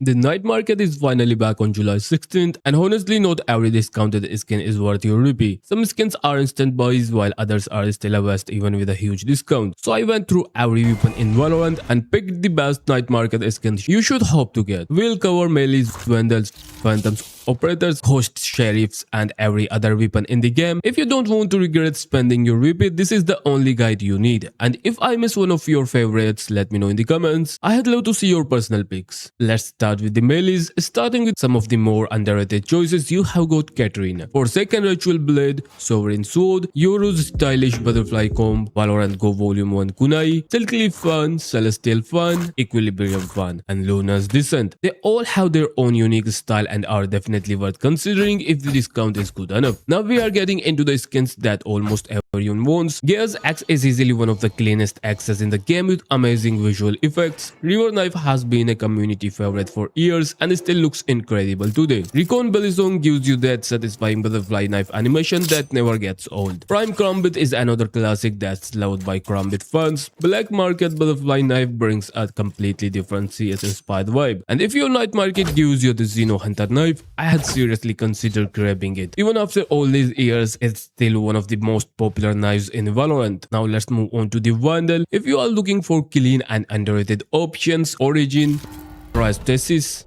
The night market is finally back on July 16th, and honestly not every discounted skin is worth your rupee. Some skins are instant buys while others are still a waste even with a huge discount. So I went through every weapon in Valorant and picked the best night market skins you should hope to get. We'll cover melees, vandals, phantoms, operators, hosts, sheriffs, and every other weapon in the game. If you don't want to regret spending your rupee, this is the only guide you need. And if I miss one of your favorites, let me know in the comments. I'd love to see your personal picks. Let's start with the melees, starting with some of the more underrated choices. You have got Katarina, Forsaken Ritual Blade, Sovereign Sword, Yoru's stylish butterfly comb, Valorant Go Volume 1 Kunai, Silkly Fun, Celestial Fun, Equilibrium Fun, and Luna's Descent. They all have their own unique style and are definitely worth considering if the discount is good enough. Now we are getting into the skins that almost everyone wants. Gears Axe is easily one of the cleanest axes in the game with amazing visual effects. River Knife has been a community favorite for years and still looks incredible today. Recon Belizon gives you that satisfying butterfly knife animation that never gets old. Prime Crambit is another classic that's loved by Crambit fans. Black Market Butterfly Knife brings a completely different CS inspired vibe. And if your night market gives you the Xeno Hunter knife, I had seriously considered grabbing it. Even after all these years, it's still one of the most popular knives in Valorant. Now let's move on to the Vandal. If you are looking for clean and underrated options, Origin, Rhystasis,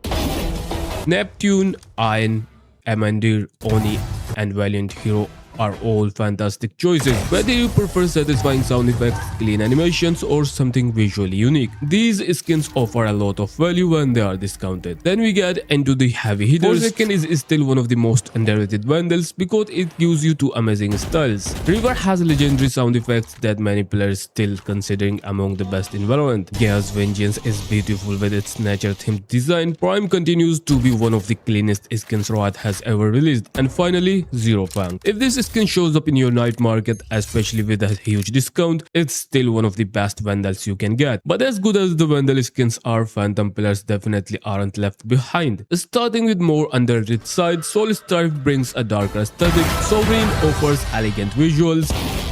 Neptune, Iron, Amandir, Oni, and Valiant Hero are all fantastic choices. Whether you prefer satisfying sound effects, clean animations, or something visually unique, these skins offer a lot of value when they are discounted. Then we get into the heavy hitters. Forsaken is still one of the most underrated Vandals because it gives you two amazing styles. River has legendary sound effects that many players still considering among the best in Valorant. Gaea's Vengeance is beautiful with its nature-themed design. Prime continues to be one of the cleanest skins Riot has ever released. And finally, Zero Fang. If this skin shows up in your night market, especially with a huge discount, it's still one of the best Vandals you can get. But as good as the Vandal skins are, Phantom pillars definitely aren't left behind. Starting with more underrated side, Soul Strife brings a darker aesthetic, Sovereign offers elegant visuals,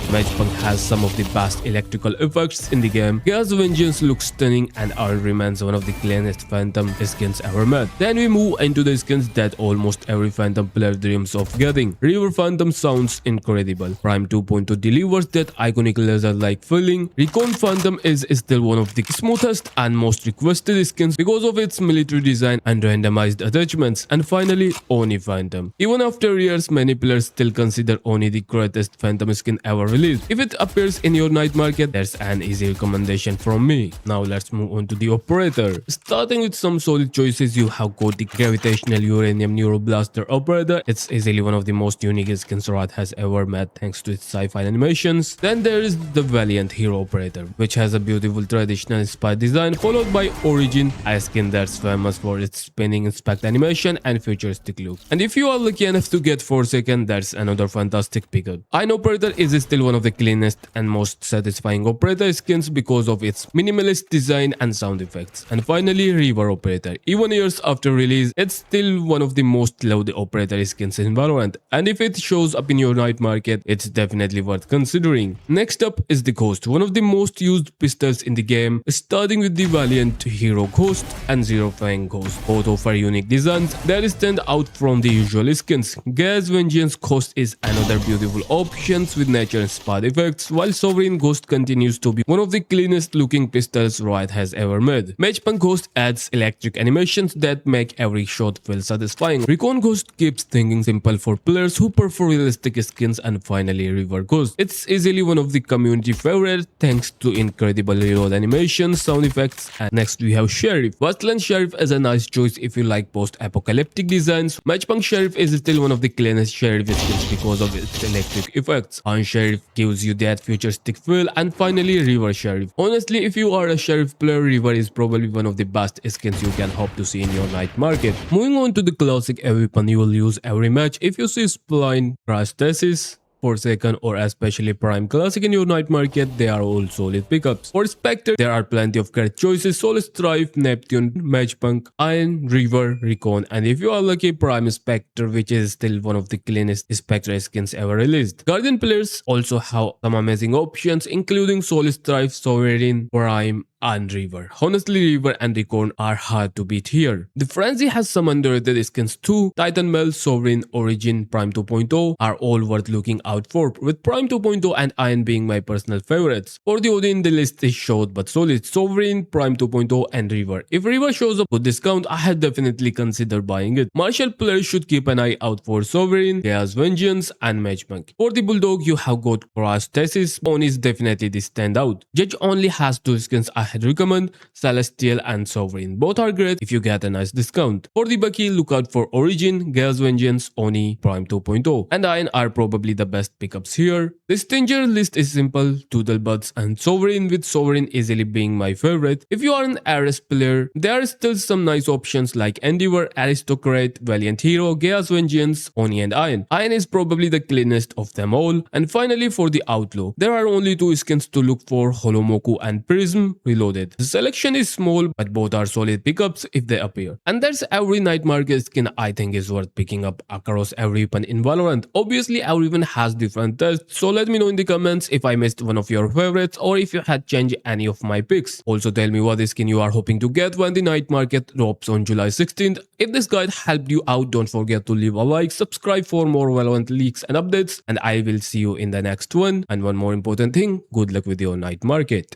Matchpunk has some of the best electrical effects in the game, Gaea's Vengeance looks stunning, and Iron remains one of the cleanest Phantom skins ever made. Then we move into the skins that almost every Phantom player dreams of getting. River Phantom sounds incredible. Prime 2.2 delivers that iconic laser-like feeling. Recon Phantom is still one of the smoothest and most requested skins because of its military design and randomized attachments. And finally, Oni Phantom. Even after years, many players still consider Oni the greatest Phantom skin ever released. If it appears in your night market, there's an easy recommendation from me. Now let's move on to the Operator. Starting with some solid choices, you have got the Gravitational Uranium Neuroblaster Operator. It's easily one of the most unique skins Riot has ever made thanks to its sci-fi animations. Then there is the Valiant Hero Operator, which has a beautiful traditional inspired design, followed by Origin, a skin that's famous for its spinning inspect animation and futuristic look. And if you are lucky enough to get Forsaken, that's another fantastic pickup. Iron Operator is still one of the cleanest and most satisfying Operator skins because of its minimalist design and sound effects. And finally, River Operator. Even years after release, it's still one of the most loved Operator skins in Valorant, and if it shows up in your night market, it's definitely worth considering. Next up is the Ghost, one of the most used pistols in the game, starting with the Valiant Hero Ghost and Zero Fang Ghost. Both offer unique designs that stand out from the usual skins. Gaea's Vengeance Ghost is another beautiful option with nature-inspired effects, while Sovereign Ghost continues to be one of the cleanest looking pistols Riot has ever made. Matchpunk Ghost adds electric animations that make every shot feel satisfying. Recon Ghost keeps things simple for players who prefer realistic skins. And finally, River Ghost. It's easily one of the community favorites thanks to incredible reload animations, sound effects. And next we have Sheriff. Wasteland Sheriff is a nice choice if you like post-apocalyptic designs. Matchpunk Sheriff is still one of the cleanest Sheriff skins because of its electric effects. Iron Sheriff gives you that futuristic feel. And finally, River Sheriff. Honestly, if you are a Sheriff player, River is probably one of the best skins you can hope to see in your night market. Moving on to the classic weapon you will use every match. If you see Spline, Rhystasis, Forsaken, or especially Prime Classic in your night market, they are all solid pickups. For Spectre, there are plenty of great choices: Soul Strife, Neptune, Matchpunk, Iron, River, Recon, and if you are lucky, Prime Spectre, which is still one of the cleanest Spectre skins ever released. Guardian players also have some amazing options, including Soul Strife, Sovereign, Prime, and River. Honestly, River and Recon are hard to beat here. The Frenzy has some underrated skins too. Titan Mel, Sovereign, Origin, Prime 2.0 are all worth looking out for, with Prime 2.0 and Iron being my personal favorites. For the Odin, the list is short but solid. Sovereign, Prime 2.0 and River. If River shows up with discount, I had definitely considered buying it. Martial players should keep an eye out for Sovereign, Chaos Vengeance and Matchbank. For the Bulldog, you have got Crash Thesis. Bone is definitely the standout. Judge only has two skins I had recommend, Celestial and Sovereign. Both are great if you get a nice discount. For the Bucky, look out for Origin, Chaos Vengeance, Oni, Prime 2.0 and Iron are probably the best pickups here. The Stinger list is simple, Doodlebuds and Sovereign, with Sovereign easily being my favorite. If you are an Ares player, there are still some nice options like Endeavor, Aristocrat, Valiant Hero, Chaos Vengeance, Oni and Iron. Iron is probably the cleanest of them all. And finally for the Outlaw, there are only two skins to look for, Holomoku and Prism Reloaded. The selection is small but both are solid pickups if they appear. And that's every night market skin I think is worth picking up across every weapon in Valorant. Obviously everyone has different tests, so let me know in the comments if I missed one of your favorites or if you had changed any of my picks. Also tell me what skin you are hoping to get when the night market drops on July 16th. If this guide helped you out, don't forget to leave a like, subscribe for more Valorant leaks and updates, and I will see you in the next one. And one more important thing, good luck with your night market.